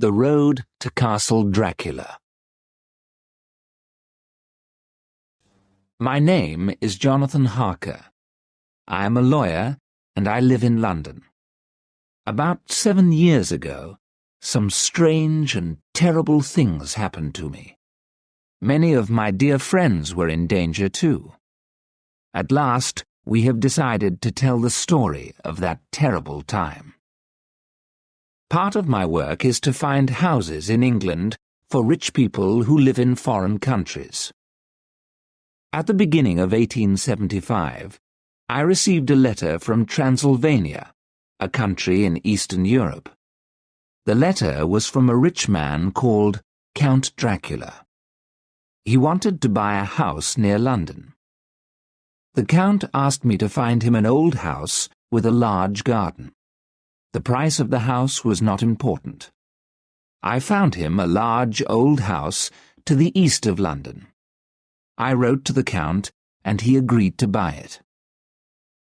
The Road to Castle Dracula. My name is Jonathan Harker. I am a lawyer and I live in London. About 7 years ago, some strange and terrible things happened to me. Many of my dear friends were in danger too. At last, we have decided to tell the story of that terrible time. Part of my work is to find houses in England for rich people who live in foreign countries. At the beginning of 1875, I received a letter from Transylvania, a country in Eastern Europe. The letter was from a rich man called Count Dracula. He wanted to buy a house near London. The Count asked me to find him an old house with a large garden. The price of the house was not important. I found him a large old house to the east of London. I wrote to the Count, and he agreed to buy it.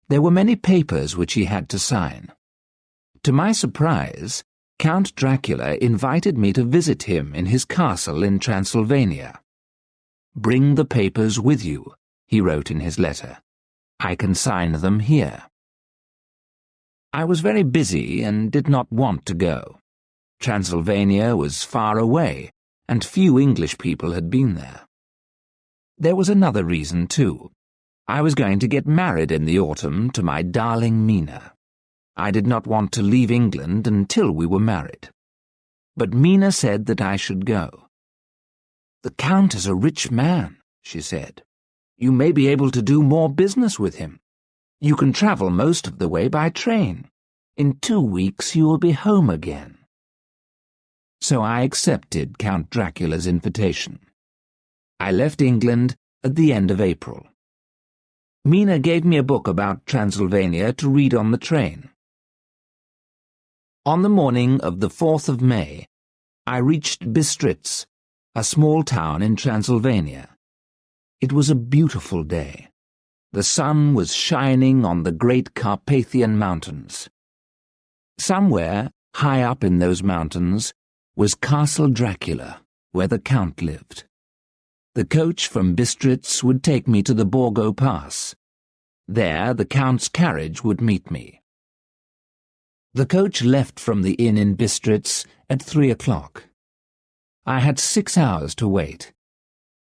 There were many papers which he had to sign. To my surprise, Count Dracula invited me to visit him in his castle in Transylvania. "Bring the papers with you," he wrote in his letter. "I can sign them here." I was very busy and did not want to go. Transylvania was far away, and few English people had been there. There was another reason, too. I was going to get married in the autumn to my darling Mina. I did not want to leave England until we were married. But Mina said that I should go. "The Count is a rich man," she said. "You may be able to do more business with him. You can travel most of the way by train. In 2 weeks you will be home again." So I accepted Count Dracula's invitation. I left England at the end of April. Mina gave me a book about Transylvania to read on the train. On the morning of the 4th of May, I reached Bistritz, a small town in Transylvania. It was a beautiful day. The sun was shining on the great Carpathian Mountains. Somewhere, high up in those mountains, was Castle Dracula, where the Count lived. The coach from Bistritz would take me to the Borgo Pass. There, the Count's carriage would meet me. The coach left from the inn in Bistritz at 3 o'clock. I had 6 hours to wait.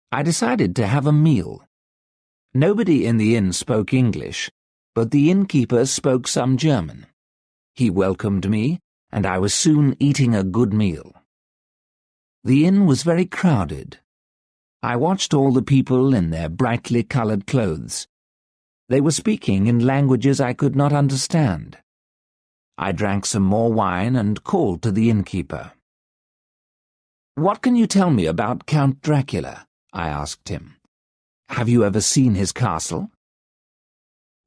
I decided to have a meal. Nobody in the inn spoke English, but the innkeeper spoke some German. He welcomed me, and I was soon eating a good meal. The inn was very crowded. I watched all the people in their brightly colored clothes. They were speaking in languages I could not understand. I drank some more wine and called to the innkeeper. "What can you tell me about Count Dracula?" I asked him. "Have you ever seen his castle?"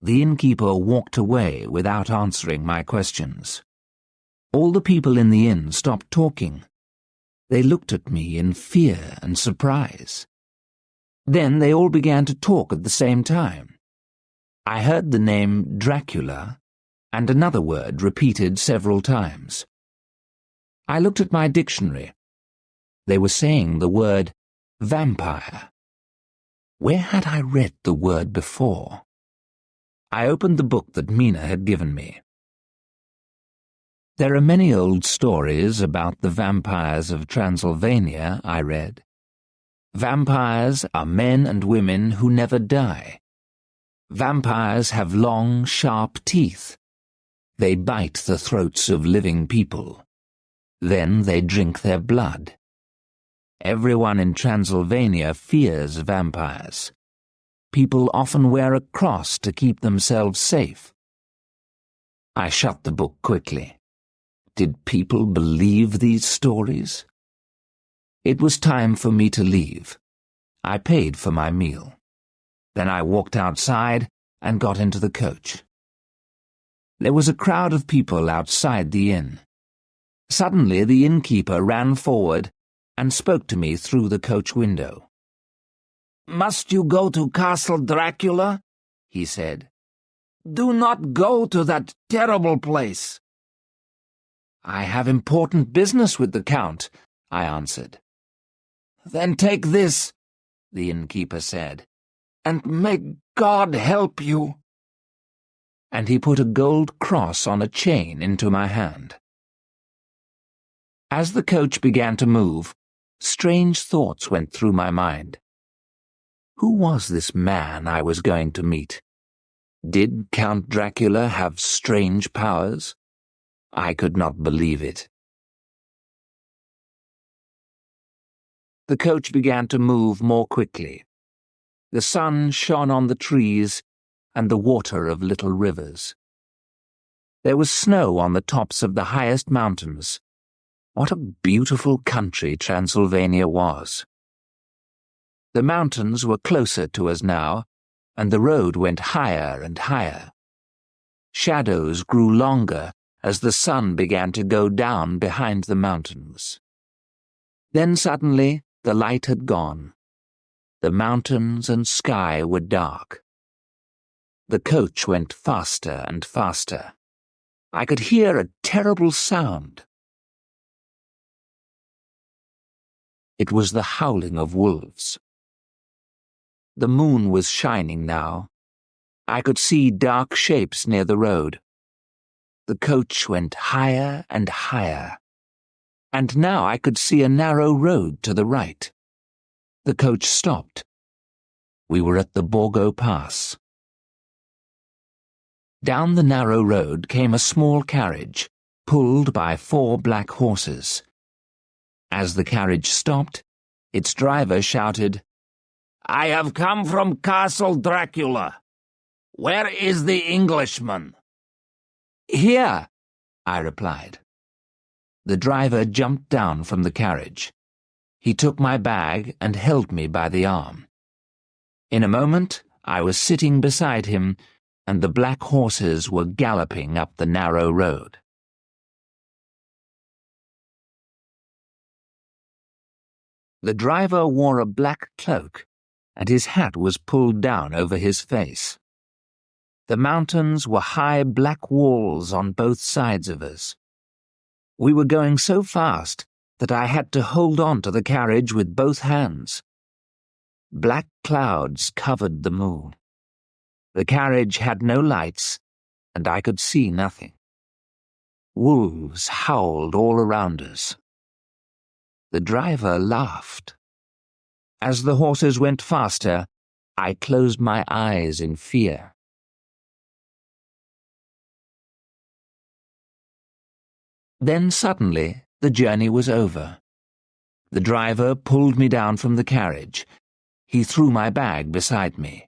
The innkeeper walked away without answering my questions. All the people in the inn stopped talking. They looked at me in fear and surprise. Then they all began to talk at the same time. I heard the name Dracula and another word repeated several times. I looked at my dictionary. They were saying the word vampire. Where had I read the word before? I opened the book that Mina had given me. "There are many old stories about the vampires of Transylvania," I read. "Vampires are men and women who never die. Vampires have long, sharp teeth. They bite the throats of living people. Then they drink their blood. Everyone in Transylvania fears vampires. People often wear a cross to keep themselves safe." I shut the book quickly. Did people believe these stories? It was time for me to leave. I paid for my meal. Then I walked outside and got into the coach. There was a crowd of people outside the inn. Suddenly the innkeeper ran forward and spoke to me through the coach window. "Must you go to Castle Dracula?" he said. "Do not go to that terrible place." "I have important business with the Count," I answered. "Then take this," the innkeeper said, "and may God help you." And he put a gold cross on a chain into my hand. As the coach began to move, strange thoughts went through my mind. Who was this man I was going to meet? Did Count Dracula have strange powers? I could not believe it. The coach began to move more quickly. The sun shone on the trees and the water of little rivers. There was snow on the tops of the highest mountains. What a beautiful country Transylvania was. The mountains were closer to us now, and the road went higher and higher. Shadows grew longer as the sun began to go down behind the mountains. Then suddenly the light had gone. The mountains and sky were dark. The coach went faster and faster. I could hear a terrible sound. It was the howling of wolves. The moon was shining now. I could see dark shapes near the road. The coach went higher and higher, and now I could see a narrow road to the right. The coach stopped. We were at the Borgo Pass. Down the narrow road came a small carriage, pulled by 4 black horses. As the carriage stopped, its driver shouted, "I have come from Castle Dracula. Where is the Englishman?" "Here," I replied. The driver jumped down from the carriage. He took my bag and held me by the arm. In a moment, I was sitting beside him, and the black horses were galloping up the narrow road. The driver wore a black cloak, and his hat was pulled down over his face. The mountains were high black walls on both sides of us. We were going so fast that I had to hold on to the carriage with both hands. Black clouds covered the moon. The carriage had no lights, and I could see nothing. Wolves howled all around us. The driver laughed. As the horses went faster, I closed my eyes in fear. Then suddenly the journey was over. The driver pulled me down from the carriage. He threw my bag beside me.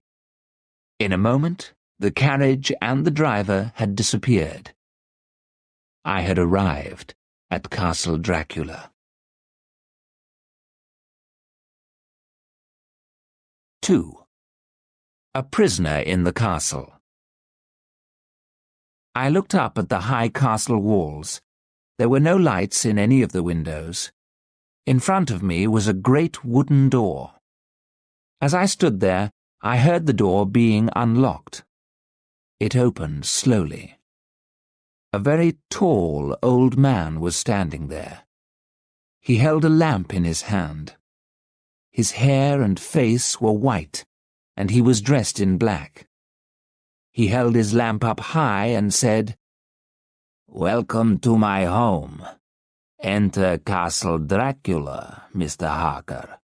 In a moment, the carriage and the driver had disappeared. I had arrived at Castle Dracula. 2. A prisoner in the castle. I looked up at the high castle walls. There were no lights in any of the windows. In front of me was a great wooden door. As I stood there, I heard the door being unlocked. It opened slowly. A very tall old man was standing there. He held a lamp in his hand. His hair and face were white, and he was dressed in black. He held his lamp up high and said, "Welcome to my home. Enter Castle Dracula, Mr. Harker."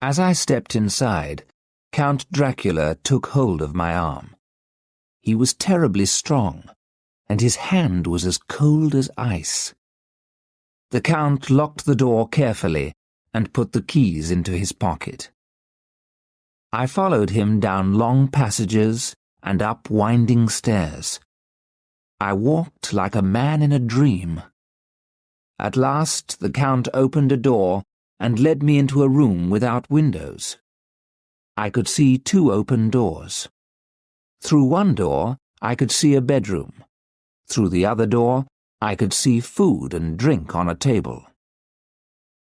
As I stepped inside, Count Dracula took hold of my arm. He was terribly strong, and his hand was as cold as ice. The Count locked the door carefully and put the keys into his pocket. I followed him down long passages and up winding stairs. I walked like a man in a dream. At last the Count opened a door and led me into a room without windows. I could see 2 open doors. Through one door I could see a bedroom. Through the other door I could see food and drink on a table.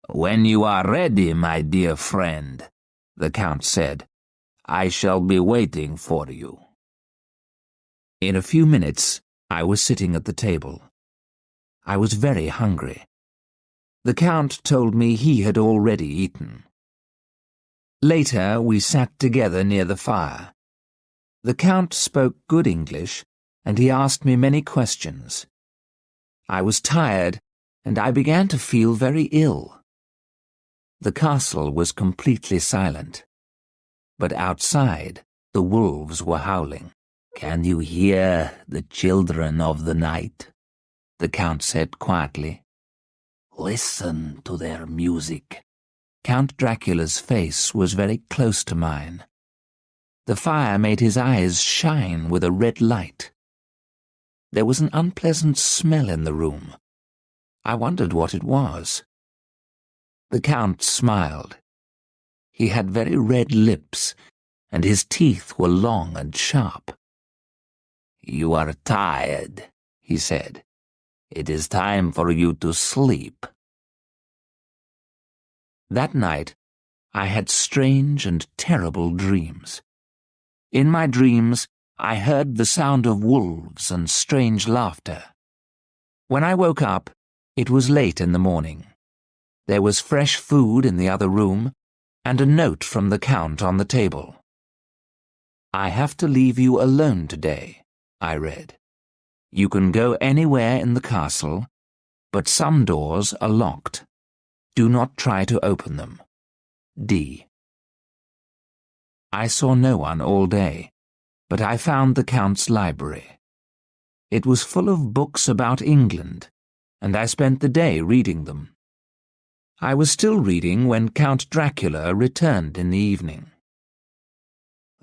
"When you are ready, my dear friend," the Count said, "I shall be waiting for you." In a few minutes I was sitting at the table. I was very hungry. The Count told me he had already eaten. Later, we sat together near the fire. The Count spoke good English, and he asked me many questions. I was tired, and I began to feel very ill. The castle was completely silent, but outside the wolves were howling. "Can you hear the children of the night?" the Count said quietly. "Listen to their music." Count Dracula's face was very close to mine. The fire made his eyes shine with a red light. There was an unpleasant smell in the room. I wondered what it was. The Count smiled. He had very red lips, and his teeth were long and sharp. "You are tired," he said. "It is time for you to sleep." That night, I had strange and terrible dreams. In my dreams, I heard the sound of wolves and strange laughter. When I woke up, it was late in the morning. There was fresh food in the other room, and a note from the Count on the table. "I have to leave you alone today," I read. "You can go anywhere in the castle, but some doors are locked. Do not try to open them. D." I saw no one all day, but I found the Count's library. It was full of books about England, and I spent the day reading them. I was still reading when Count Dracula returned in the evening.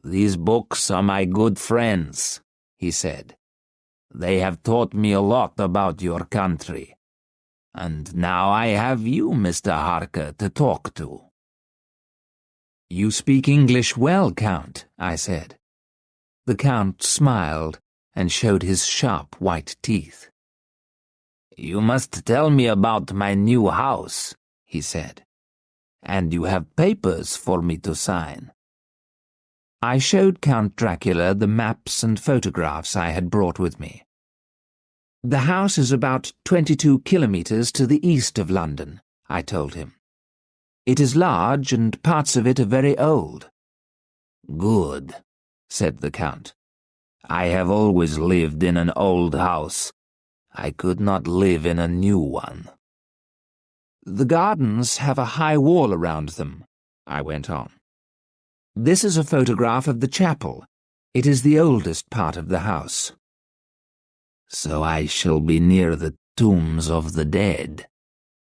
"These books are my good friends," he said. "They have taught me a lot about your country. And now I have you, Mr. Harker, to talk to." "You speak English well, Count," I said. The Count smiled and showed his sharp white teeth. "You must tell me about my new house," he said. "And you have papers for me to sign." I showed Count Dracula the maps and photographs I had brought with me. "The house is about 22 kilometers to the east of London," I told him. "It is large, and parts of it are very old." "Good," said the Count. "I have always lived in an old house. I could not live in a new one." "The gardens have a high wall around them," I went on. "This is a photograph of the chapel. It is the oldest part of the house." "So I shall be near the tombs of the dead,"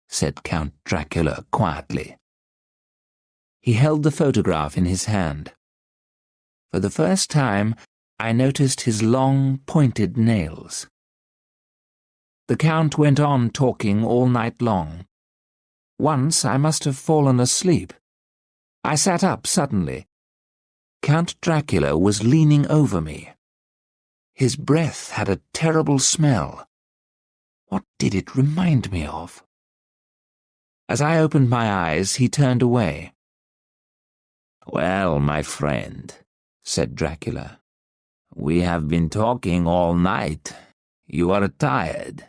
said Count Dracula quietly. He held the photograph in his hand. For the first time, I noticed his long, pointed nails. The Count went on talking all night long. Once I must have fallen asleep. I sat up suddenly. Count Dracula was leaning over me. His breath had a terrible smell. What did it remind me of? As I opened my eyes, he turned away. "Well, my friend," said Dracula, "we have been talking all night. You are tired.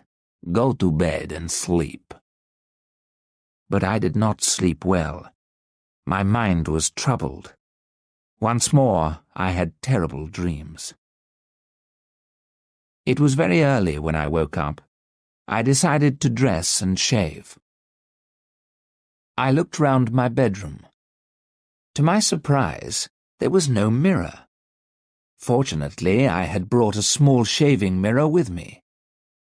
Go to bed and sleep." But I did not sleep well. My mind was troubled. Once more, I had terrible dreams. It was very early when I woke up. I decided to dress and shave. I looked round my bedroom. To my surprise, there was no mirror. Fortunately, I had brought a small shaving mirror with me.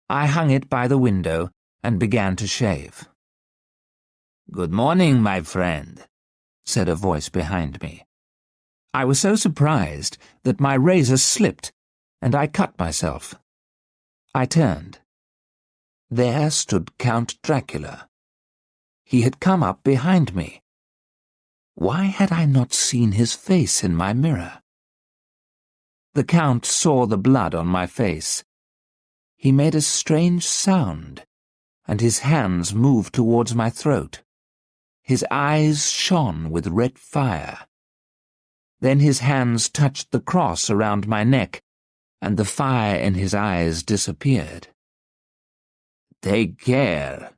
I hung it by the window and began to shave. "Good morning, my friend," said a voice behind me. I was so surprised that my razor slipped, and I cut myself. I turned. There stood Count Dracula. He had come up behind me. Why had I not seen his face in my mirror? The Count saw the blood on my face. He made a strange sound, and his hands moved towards my throat. His eyes shone with red fire. Then his hands touched the cross around my neck, and the fire in his eyes disappeared. Take care.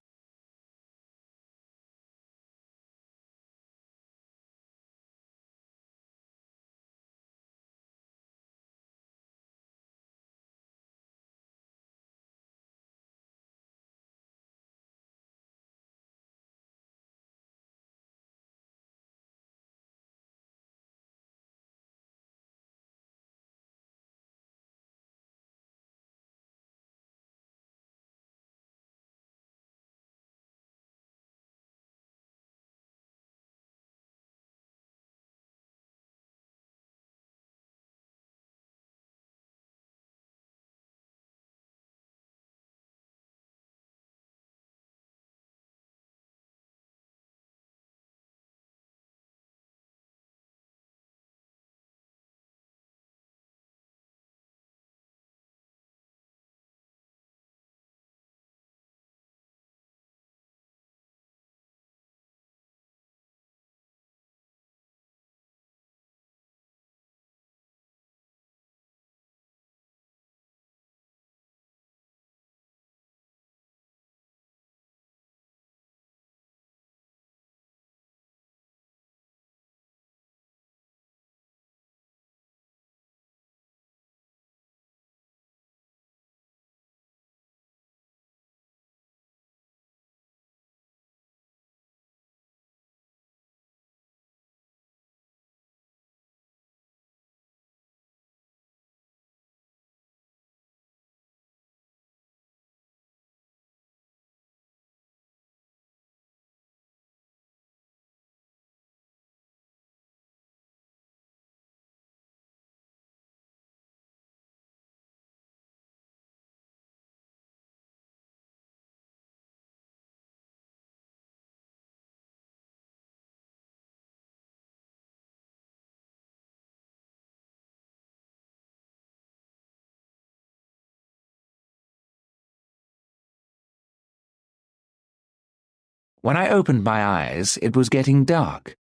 When I opened my eyes, it was getting dark,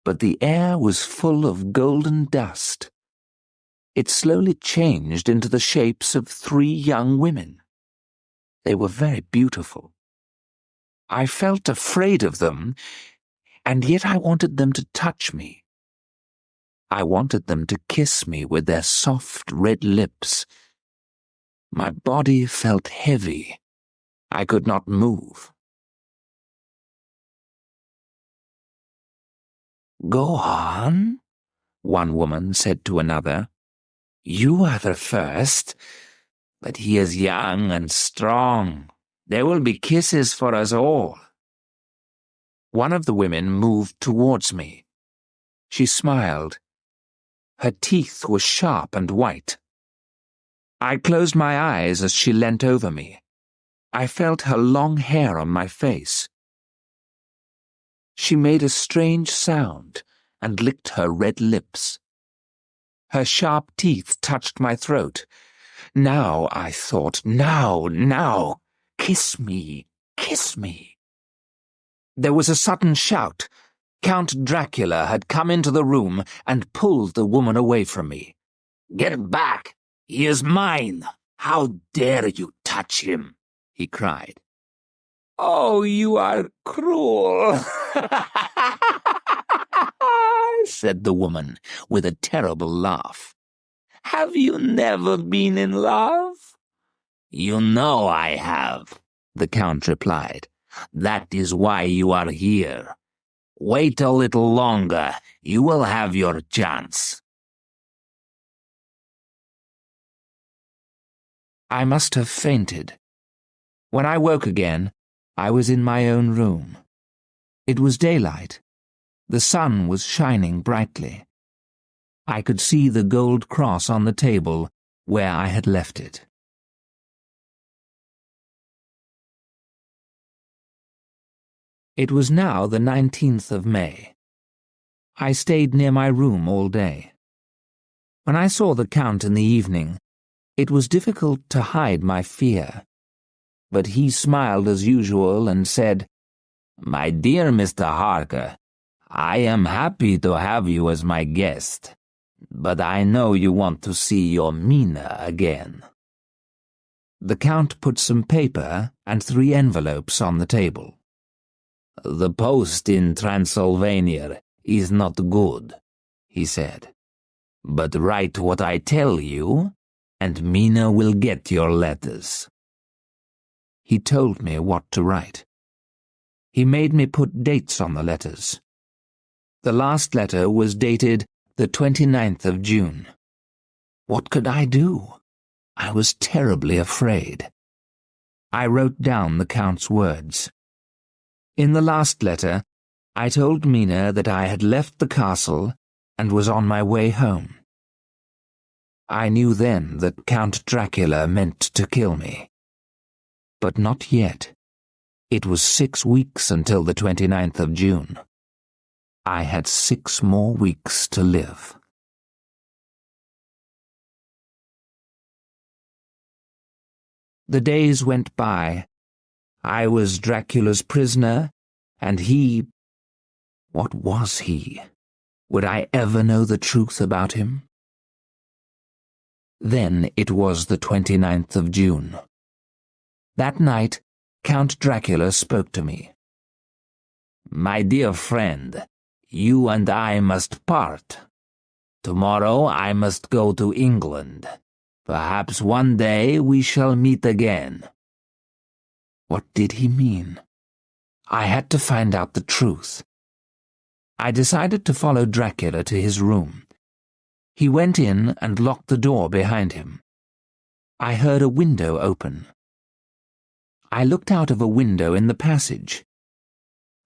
but the air was full of golden dust. It slowly changed into the shapes of 3 young women. They were very beautiful. I felt afraid of them, and yet I wanted them to touch me. I wanted them to kiss me with their soft red lips. My body felt heavy. I could not move. "Go on," one woman said to another. "You are the first, but he is young and strong. There will be kisses for us all." One of the women moved towards me. She smiled. Her teeth were sharp and white. I closed my eyes as she leant over me. I felt her long hair on my face. She made a strange sound and licked her red lips. Her sharp teeth touched my throat. Now, I thought, now, kiss me, kiss me. There was a sudden shout. Count Dracula had come into the room and pulled the woman away from me. "Get back! He is mine! How dare you touch him?" he cried. "Oh, you are cruel," said the woman with a terrible laugh. "Have you never been in love?" "You know I have," the Count replied. "That is why you are here. Wait a little longer. You will have your chance." I must have fainted. When I woke again, I was in my own room. It was daylight. The sun was shining brightly. I could see the gold cross on the table where I had left it. It was now the 19th of May. I stayed near my room all day. When I saw the Count in the evening, it was difficult to hide my fear. But he smiled as usual and said, "My dear Mr. Harker, I am happy to have you as my guest, but I know you want to see your Mina again." The Count put some paper and 3 envelopes on the table. "The post in Transylvania is not good," he said. "But write what I tell you, and Mina will get your letters." He told me what to write. He made me put dates on the letters. The last letter was dated the 29th of June. What could I do? I was terribly afraid. I wrote down the Count's words. In the last letter, I told Mina that I had left the castle and was on my way home. I knew then that Count Dracula meant to kill me. But not yet. It was 6 weeks until the 29th of June. I had 6 more weeks to live. The days went by. I was Dracula's prisoner, and he— what was he? Would I ever know the truth about him? Then it was the 29th of June. That night, Count Dracula spoke to me. "My dear friend, you and I must part. Tomorrow I must go to England. Perhaps one day we shall meet again." What did he mean? I had to find out the truth. I decided to follow Dracula to his room. He went in and locked the door behind him. I heard a window open. I looked out of a window in the passage.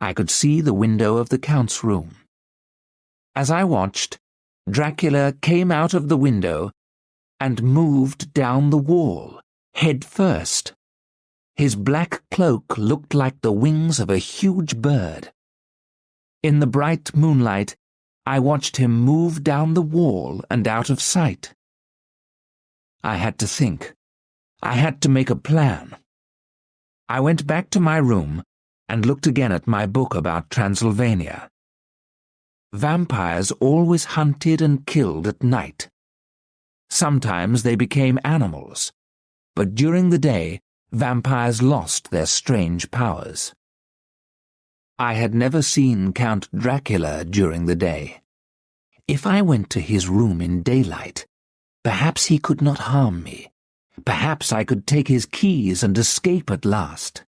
I could see the window of the Count's room. As I watched, Dracula came out of the window and moved down the wall, head first. His black cloak looked like the wings of a huge bird. In the bright moonlight, I watched him move down the wall and out of sight. I had to think. I had to make a plan. I went back to my room and looked again at my book about Transylvania. Vampires always hunted and killed at night. Sometimes they became animals, but during the day, vampires lost their strange powers. I had never seen Count Dracula during the day. If I went to his room in daylight, perhaps he could not harm me. Perhaps I could take his keys and escape at last.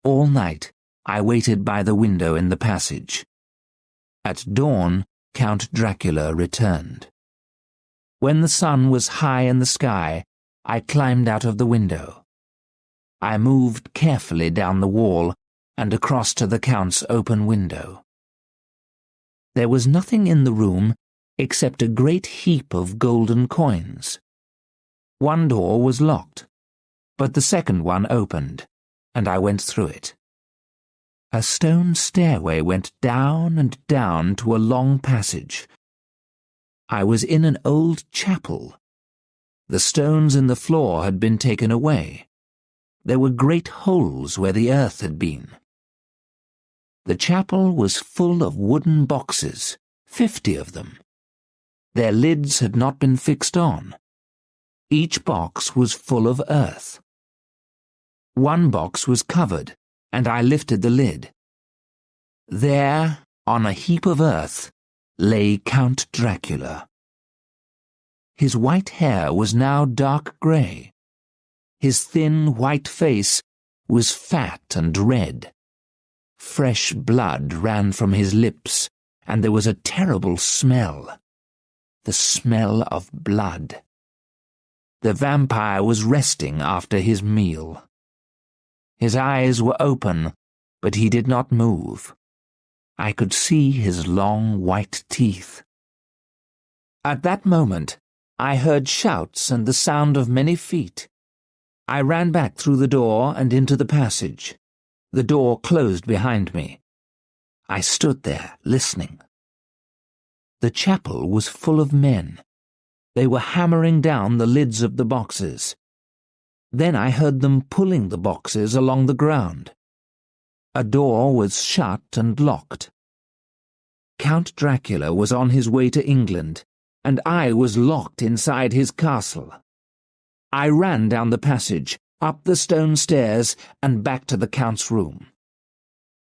All night, I waited by the window in the passage. At dawn, Count Dracula returned. When the sun was high in the sky, I climbed out of the window. I moved carefully down the wall and across to the Count's open window. There was nothing in the room except a great heap of golden coins. One door was locked, but the second one opened, and I went through it. A stone stairway went down and down to a long passage. I was in an old chapel. The stones in the floor had been taken away. There were great holes where the earth had been. The chapel was full of wooden boxes, 50 of them. Their lids had not been fixed on. Each box was full of earth. One box was covered, and I lifted the lid. There, on a heap of earth, lay Count Dracula. His white hair was now dark grey. His thin white face was fat and red. Fresh blood ran from his lips, and there was a terrible smell. The smell of blood. The vampire was resting after his meal. His eyes were open, but he did not move. I could see his long white teeth. At that moment, I heard shouts and the sound of many feet. I ran back through the door and into the passage. The door closed behind me. I stood there, listening. The chapel was full of men. They were hammering down the lids of the boxes. Then I heard them pulling the boxes along the ground. A door was shut and locked. Count Dracula was on his way to England, and I was locked inside his castle. I ran down the passage, up the stone stairs and back to the Count's room.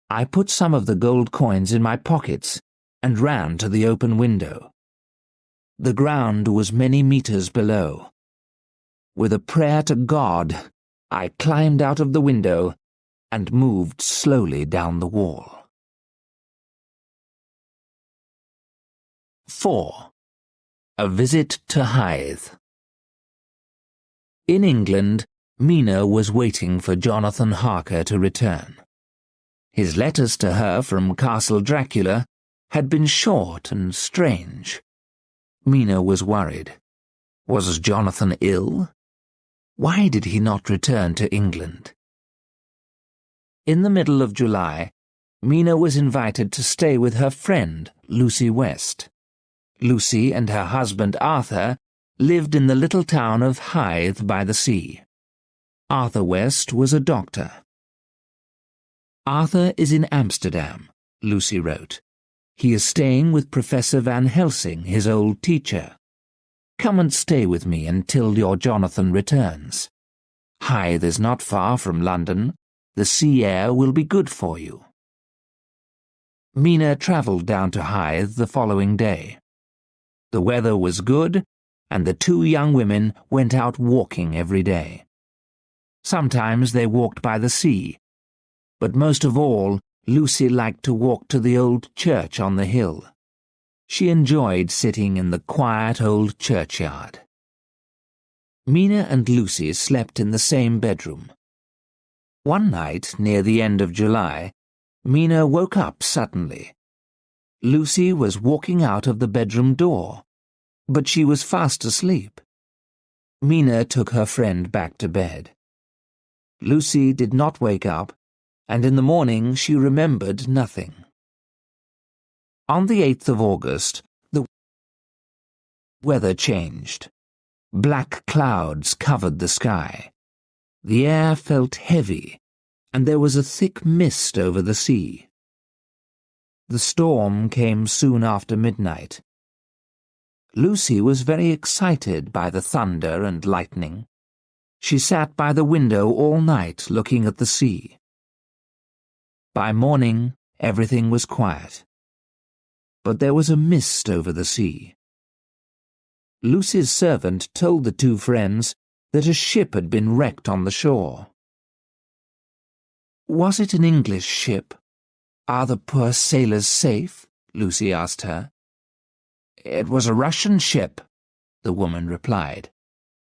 I put some of the gold coins in my pockets and ran to the open window. The ground was many meters below. With a prayer to God, I climbed out of the window and moved slowly down the wall. 4. A visit to Hythe. In England, Mina was waiting for Jonathan Harker to return. His letters to her from Castle Dracula had been short and strange. Mina was worried. Was Jonathan ill? Why did he not return to England? In the middle of July, Mina was invited to stay with her friend, Lucy West. Lucy and her husband Arthur lived in the little town of Hythe by the sea. Arthur West was a doctor. Arthur is in Amsterdam, Lucy wrote. He is staying with Professor Van Helsing, his old teacher. Come and stay with me until your Jonathan returns. Hythe is not far from London. The sea air will be good for you. Mina travelled down to Hythe the following day. The weather was good, and the two young women went out walking every day. Sometimes they walked by the sea, but most of all, Lucy liked to walk to the old church on the hill. She enjoyed sitting in the quiet old churchyard. Mina and Lucy slept in the same bedroom. One night, near the end of July, Mina woke up suddenly. Lucy was walking out of the bedroom door, but she was fast asleep. Mina took her friend back to bed. Lucy did not wake up, and in the morning she remembered nothing. On the 8th of August, the weather changed. Black clouds covered the sky. The air felt heavy, and there was a thick mist over the sea. The storm came soon after midnight. Lucy was very excited by the thunder and lightning. She sat by the window all night looking at the sea. By morning, everything was quiet. But there was a mist over the sea. Lucy's servant told the two friends that a ship had been wrecked on the shore. Was it an English ship? Are the poor sailors safe? Lucy asked her. It was a Russian ship, the woman replied.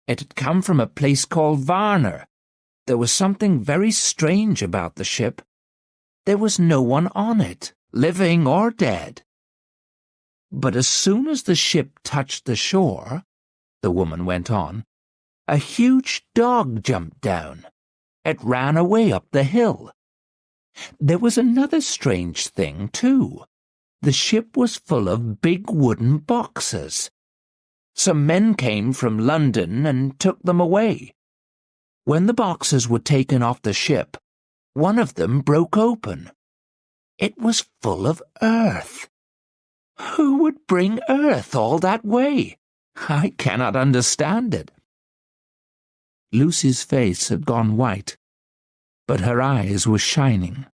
It had come from a place called Varna. There was something very strange about the ship. There was no one on it, living or dead. But as soon as the ship touched the shore, the woman went on, a huge dog jumped down. It ran away up the hill. There was another strange thing, too. The ship was full of big wooden boxes. Some men came from London and took them away. When the boxes were taken off the ship, one of them broke open. It was full of earth. Who would bring earth all that way? I cannot understand it. Lucy's face had gone white, but her eyes were shining.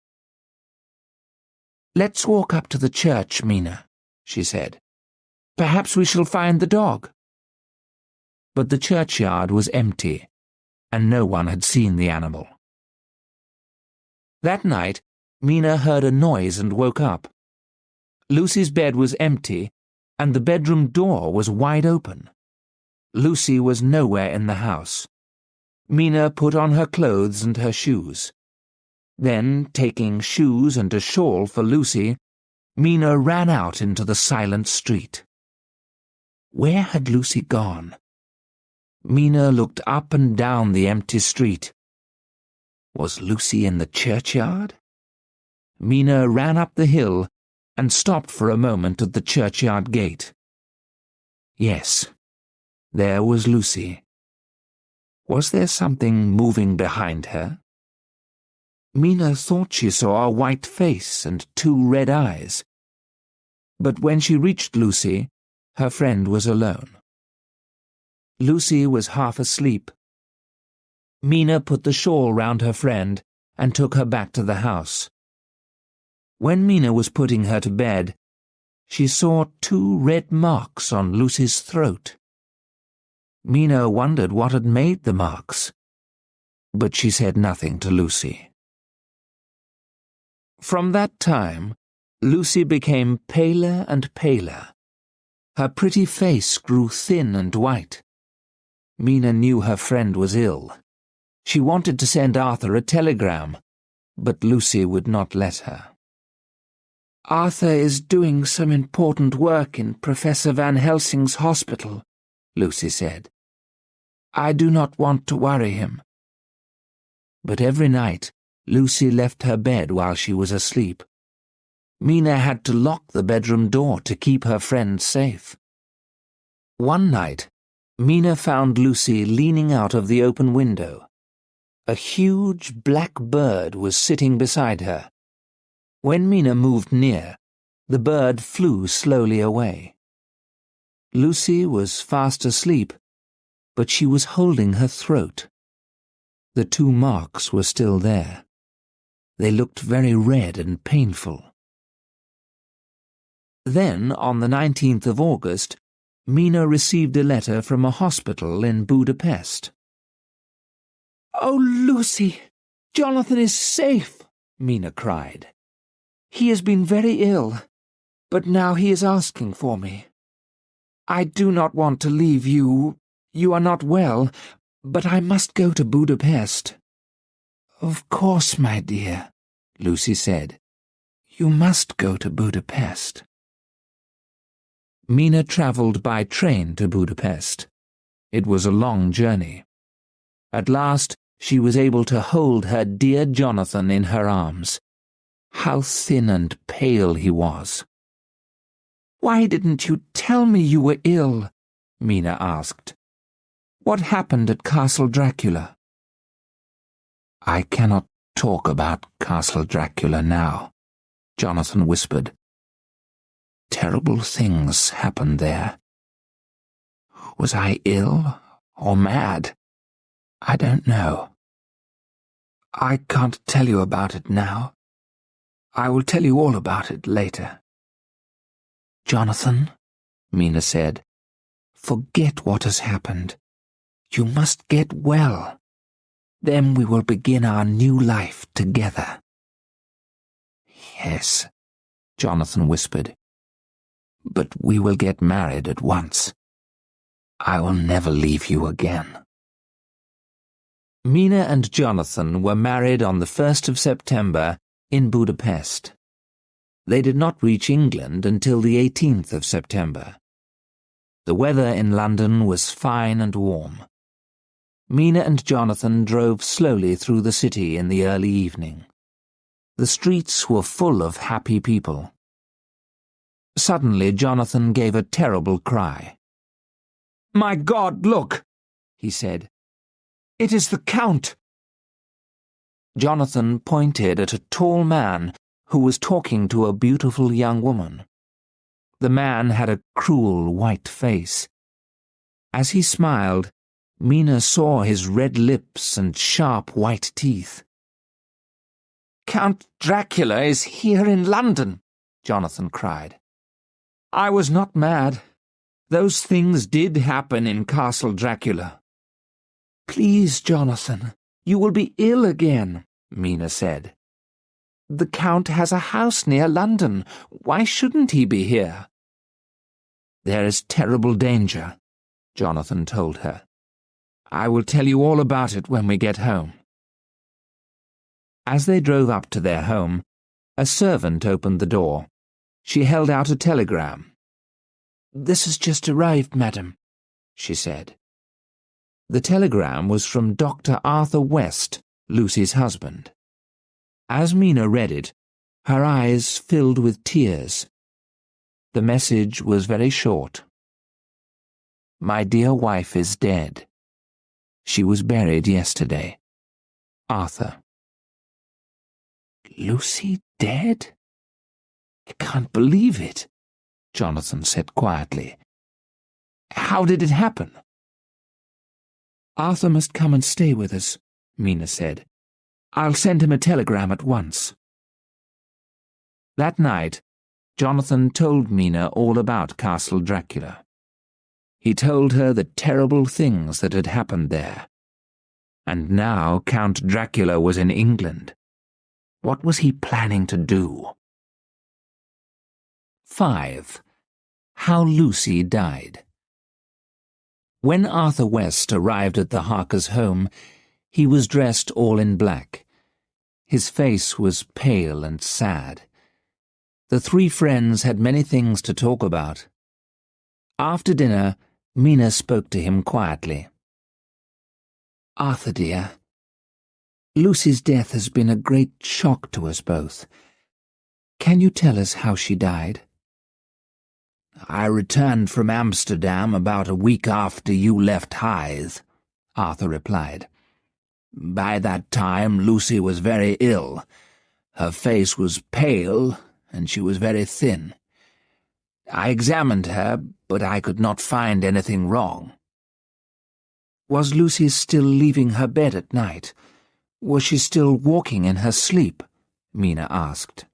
Let's walk up to the church, Mina, she said. Perhaps we shall find the dog. But the churchyard was empty, and no one had seen the animal. That night, Mina heard a noise and woke up. Lucy's bed was empty, and the bedroom door was wide open. Lucy was nowhere in the house. Mina put on her clothes and her shoes. Then, taking shoes and a shawl for Lucy, Mina ran out into the silent street. Where had Lucy gone? Mina looked up and down the empty street. Was Lucy in the churchyard? Mina ran up the hill and stopped for a moment at the churchyard gate. Yes, there was Lucy. Was there something moving behind her? Mina thought she saw a white face and two red eyes. But when she reached Lucy, her friend was alone. Lucy was half asleep. Mina put the shawl round her friend and took her back to the house. When Mina was putting her to bed, she saw 2 red marks on Lucy's throat. Mina wondered what had made the marks, but she said nothing to Lucy. From that time, Lucy became paler and paler. Her pretty face grew thin and white. Mina knew her friend was ill. She wanted to send Arthur a telegram, but Lucy would not let her. "Arthur is doing some important work in Professor Van Helsing's hospital," Lucy said. "I do not want to worry him." But every night, Lucy left her bed while she was asleep. Mina had to lock the bedroom door to keep her friend safe. One night, Mina found Lucy leaning out of the open window. A huge black bird was sitting beside her. When Mina moved near, the bird flew slowly away. Lucy was fast asleep, but she was holding her throat. The 2 marks were still there. They looked very red and painful. Then, on the 19th of August, Mina received a letter from a hospital in Budapest. "Oh, Lucy, Jonathan is safe," Mina cried. "He has been very ill, but now he is asking for me. I do not want to leave you. You are not well, but I must go to Budapest." "Of course, my dear," Lucy said. "You must go to Budapest." Mina travelled by train to Budapest. It was a long journey. At last, she was able to hold her dear Jonathan in her arms. How thin and pale he was. "Why didn't you tell me you were ill?" Mina asked. "What happened at Castle Dracula?" "I cannot talk about Castle Dracula now," Jonathan whispered. "Terrible things happened there. Was I ill or mad? I don't know. I can't tell you about it now. I will tell you all about it later." "Jonathan," Mina said, "forget what has happened. You must get well. Then we will begin our new life together." "Yes," Jonathan whispered, "but we will get married at once. I will never leave you again." Mina and Jonathan were married on the 1st of September in Budapest. They did not reach England until the 18th of September. The weather in London was fine and warm. Mina and Jonathan drove slowly through the city in the early evening. The streets were full of happy people. Suddenly Jonathan gave a terrible cry. "My God, look!" he said. "It is the Count!" Jonathan pointed at a tall man who was talking to a beautiful young woman. The man had a cruel white face. As he smiled, Mina saw his red lips and sharp white teeth. "Count Dracula is here in London," Jonathan cried. "I was not mad. Those things did happen in Castle Dracula." "Please, Jonathan, you will be ill again," Mina said. "The Count has a house near London. Why shouldn't he be here?" "There is terrible danger," Jonathan told her. "I will tell you all about it when we get home." As they drove up to their home, a servant opened the door. She held out a telegram. "This has just arrived, madam," she said. The telegram was from Dr. Arthur West, Lucy's husband. As Mina read it, her eyes filled with tears. The message was very short. "My dear wife is dead. She was buried yesterday. Arthur." "Lucy dead? I can't believe it," Jonathan said quietly. "How did it happen?" "Arthur must come and stay with us," Mina said. "I'll send him a telegram at once." That night, Jonathan told Mina all about Castle Dracula. He told her the terrible things that had happened there. And now Count Dracula was in England. What was he planning to do? 5. How Lucy Died. When Arthur West arrived at the Harkers' home, he was dressed all in black. His face was pale and sad. The three friends had many things to talk about. After dinner, Mina spoke to him quietly. "Arthur, dear, Lucy's death has been a great shock to us both. Can you tell us how she died?" "I returned from Amsterdam about a week after you left Hythe," Arthur replied. "By that time Lucy was very ill. Her face was pale, and she was very thin. I examined her, but I could not find anything wrong." "Was Lucy still leaving her bed at night? Was she still walking in her sleep?" Mina asked.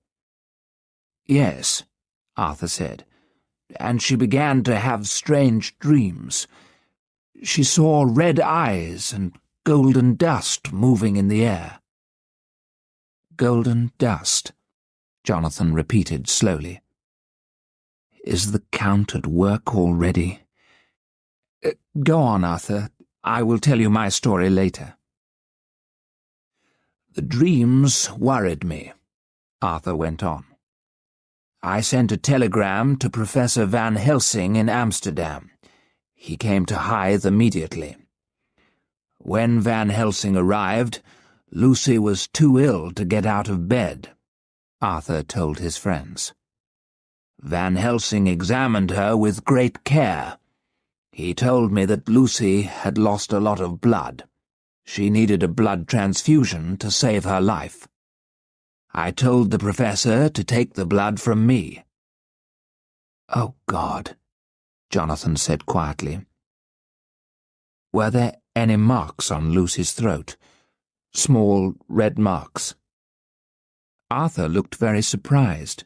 "Yes," Arthur said, "and she began to have strange dreams. She saw red eyes and golden dust moving in the air." "Golden dust," Jonathan repeated slowly. "Is the Count at work already?" Go on, Arthur. I will tell you my story later." "The dreams worried me," Arthur went on. "I sent a telegram to Professor Van Helsing in Amsterdam. He came to Hythe immediately. When Van Helsing arrived, Lucy was too ill to get out of bed," Arthur told his friends. "Van Helsing examined her with great care. He told me that Lucy had lost a lot of blood. She needed a blood transfusion to save her life. I told the professor to take the blood from me." "Oh, God," Jonathan said quietly. "Were there any marks on Lucy's throat? Small red marks?" Arthur looked very surprised.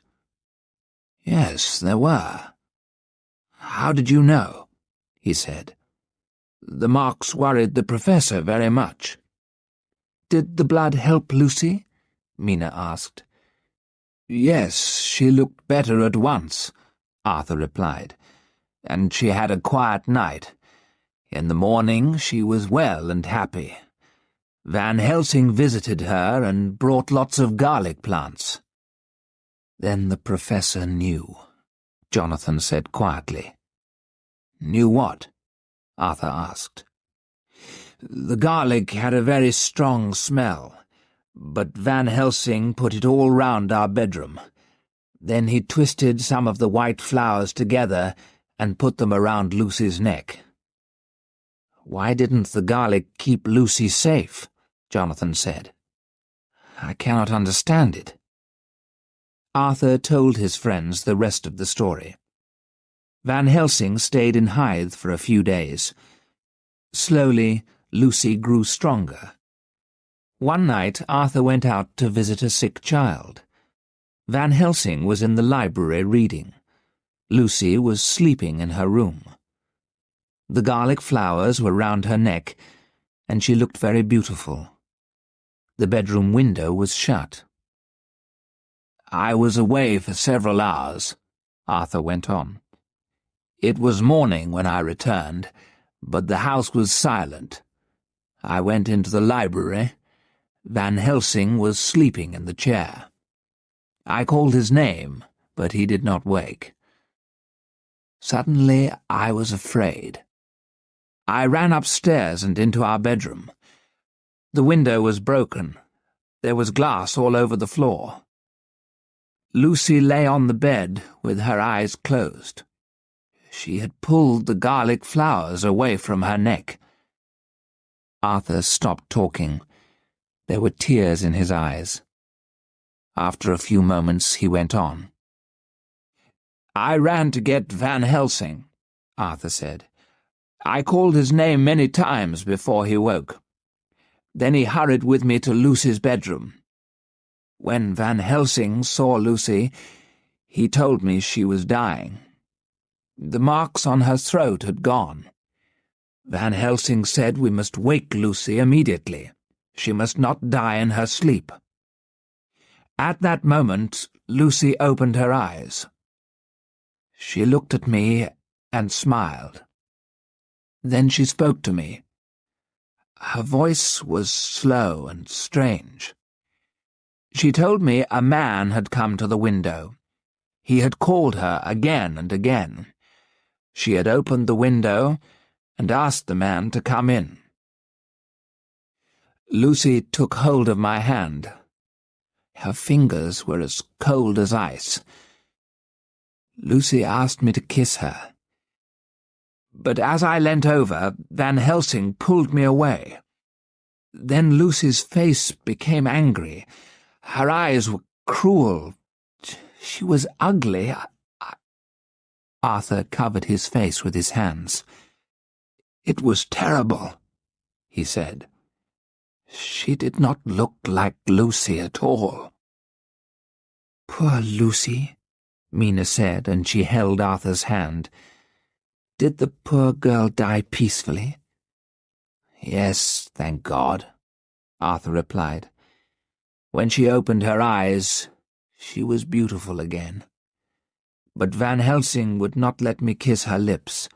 "Yes, there were." "How did you know?" he said. "The marks worried the professor very much." "Did the blood help Lucy?" Mina asked. "Yes, she looked better at once," Arthur replied, "and she had a quiet night. In the morning she was well and happy. Van Helsing visited her and brought lots of garlic plants." "Then the professor knew," Jonathan said quietly. "Knew what?" Arthur asked. "The garlic had a very strong smell, but Van Helsing put it all round our bedroom. Then he twisted some of the white flowers together and put them around Lucy's neck." "Why didn't the garlic keep Lucy safe?" Jonathan said. "I cannot understand it." Arthur told his friends the rest of the story. Van Helsing stayed in Hythe for a few days. Slowly, Lucy grew stronger. One night, Arthur went out to visit a sick child. Van Helsing was in the library reading. Lucy was sleeping in her room. The garlic flowers were round her neck, and she looked very beautiful. The bedroom window was shut. "I was away for several hours," Arthur went on. "It was morning when I returned, but the house was silent. I went into the library. Van Helsing was sleeping in the chair. I called his name, but he did not wake. Suddenly I was afraid. I ran upstairs and into our bedroom. The window was broken. There was glass all over the floor. Lucy lay on the bed with her eyes closed. She had pulled the garlic flowers away from her neck." Arthur stopped talking. There were tears in his eyes. After a few moments he went on. "I ran to get Van Helsing," Arthur said. "I called his name many times before he woke. Then he hurried with me to Lucy's bedroom. When Van Helsing saw Lucy, he told me she was dying. The marks on her throat had gone. Van Helsing said we must wake Lucy immediately. She must not die in her sleep. At that moment, Lucy opened her eyes. She looked at me and smiled. Then she spoke to me. Her voice was slow and strange. She told me a man had come to the window. He had called her again and again. She had opened the window and asked the man to come in. Lucy took hold of my hand. Her fingers were as cold as ice. Lucy asked me to kiss her. But as I leant over, Van Helsing pulled me away. Then Lucy's face became angry. Her eyes were cruel. She was ugly. Arthur covered his face with his hands. "It was terrible," he said. "She did not look like Lucy at all." "Poor Lucy," Mina said, and she held Arthur's hand. "Did the poor girl die peacefully?" "Yes, thank God," Arthur replied. "When she opened her eyes, she was beautiful again. But Van Helsing would not let me kiss her lips,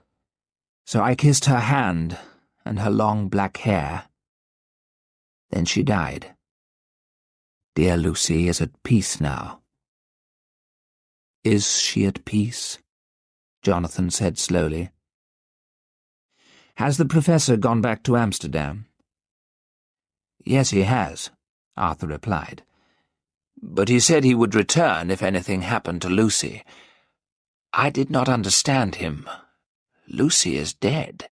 so I kissed her hand and her long black hair. Then she died. Dear Lucy is at peace now." "Is she at peace?" Jonathan said slowly. "Has the professor gone back to Amsterdam?" "Yes, he has," Arthur replied. "But he said he would return if anything happened to Lucy. I did not understand him. Lucy is dead."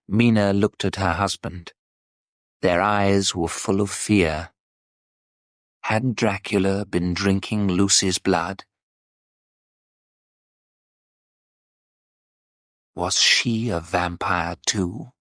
Mina looked at her husband. Their eyes were full of fear. Had Dracula been drinking Lucy's blood? Was she a vampire too?